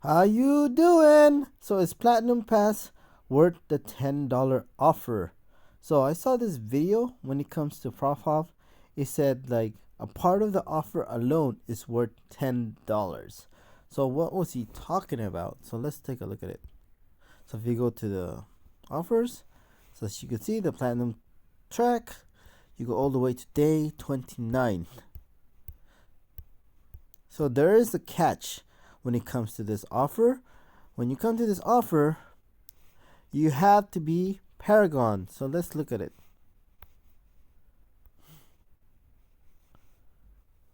How you doing? So is Platinum Pass worth the $10 offer? So I saw this video when it comes to Profhov. It said like a part of the offer alone is worth $10. So what was he talking about? So let's take a look at it. So if you go to the offers, so as you can see the Platinum track, you go all the way to day 29. So there is a catch when it comes to this offer. When you come to this offer, you have to be Paragon. So let's look at it.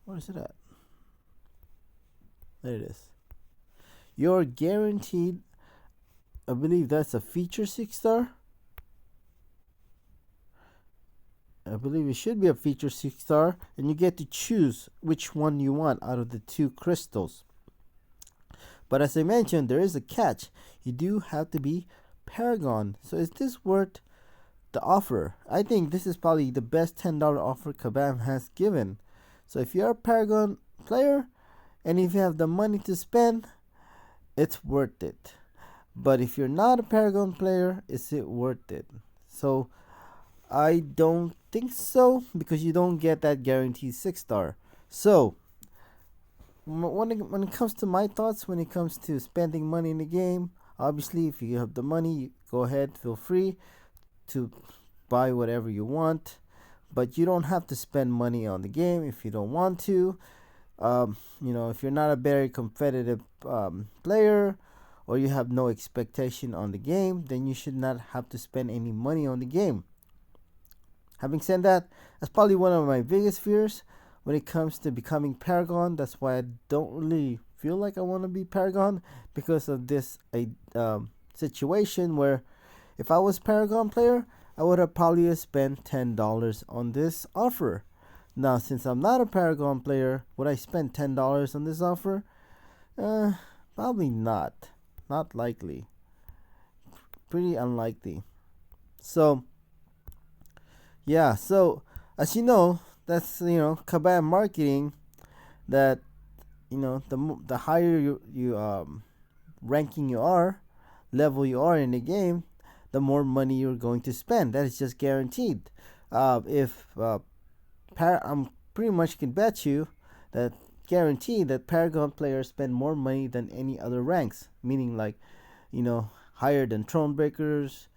Where is it at? There it is. You're guaranteed, I believe that's a feature 6-star. I believe it should be a feature 6-star, and you get to choose which one you want out of the two crystals. But as I mentioned, there is a catch. You do have to be Paragon. So is this worth the offer? I think this is probably the best $10 offer Kabam has given. So if you're a Paragon player and if you have the money to spend, it's worth it. But if you're not a Paragon player, is it worth it? So I don't think so, because you don't get that guaranteed 6-star. So when it comes to my thoughts, when it comes to spending money in the game, obviously if you have the money, go ahead, feel free to buy whatever you want, but you don't have to spend money on the game if you don't want to. If you're not a very competitive player, or you have no expectation on the game, then you should not have to spend any money on the game. Having said that, that's probably one of my biggest fears when it comes to becoming Paragon. That's why I don't really feel like I want to be Paragon, because of this situation where if I was Paragon player, I would have probably spent $10 on this offer. Now, since I'm not a Paragon player, would I spend $10 on this offer? Probably not. Not likely. Pretty unlikely. So, yeah. So, as you know, that's Kabam marketing. That the higher you ranking you are, level you are in the game, the more money you're going to spend. That is just guaranteed. If I'm pretty much can bet you that guaranteed that Paragon players spend more money than any other ranks, meaning like higher than Thronebreakers,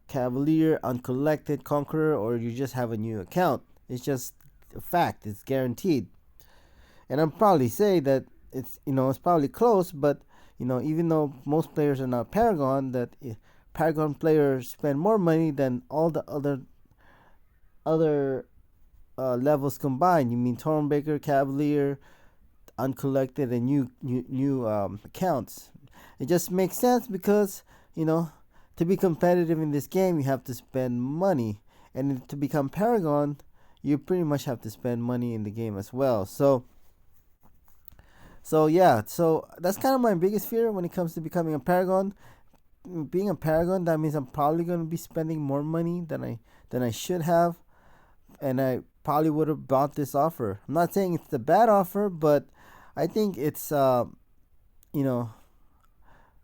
Cavalier, Uncollected, Conqueror, or you just have a new account. It's just a fact. It's guaranteed. And I'm probably say that it's probably close, but even though most players are not Paragon, that Paragon players spend more money than all the other levels combined. You mean Thornbaker, Cavalier, Uncollected, and new accounts. It just makes sense because to be competitive in this game, you have to spend money, and to become Paragon, you pretty much have to spend money in the game as well. So yeah, so that's kind of my biggest fear when it comes to becoming a Paragon. Being a Paragon, that means I'm probably going to be spending more money than I should have, and I probably would have bought this offer. I'm not saying it's a bad offer, but I think it's you know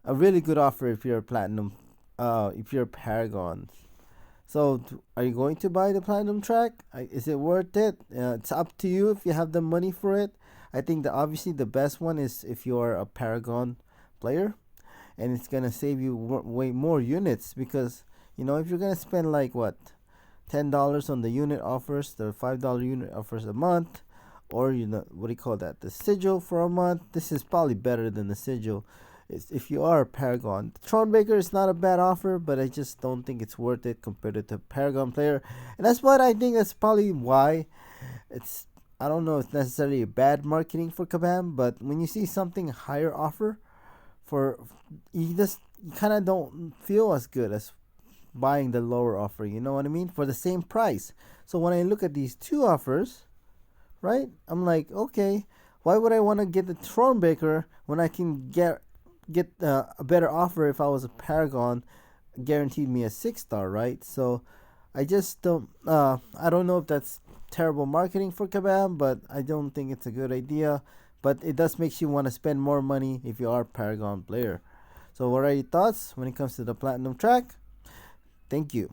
a really good offer if you're a platinum, if you're a Paragon. So, are you going to buy the platinum track? Is it worth it? It's up to you if you have the money for it. I think that obviously the best one is if you're a Paragon player, and it's gonna save you way more units, because if you're gonna spend like what, $10 on the unit offers, the $5 unit offers a month, or what do you call that, the sigil for a month. This is probably better than the sigil. If you are a Paragon, Thronebreaker is not a bad offer, but I just don't think it's worth it compared to a Paragon player, and that's what I think. That's probably why it's. I don't know. It's necessarily a bad marketing for Kabam, but when you see something higher offer, for you kind of don't feel as good as buying the lower offer. You know what I mean? For the same price. So when I look at these two offers, right, I'm like, okay, why would I want to get the Thronebreaker when I can get a better offer if I was a Paragon, guaranteed me a 6-star, right? So I just don't. I don't know if that's terrible marketing for Kabam, but I don't think it's a good idea. but it does makes you want to spend more money if you are a Paragon player. So what are your thoughts when it comes to the Platinum track? Thank you.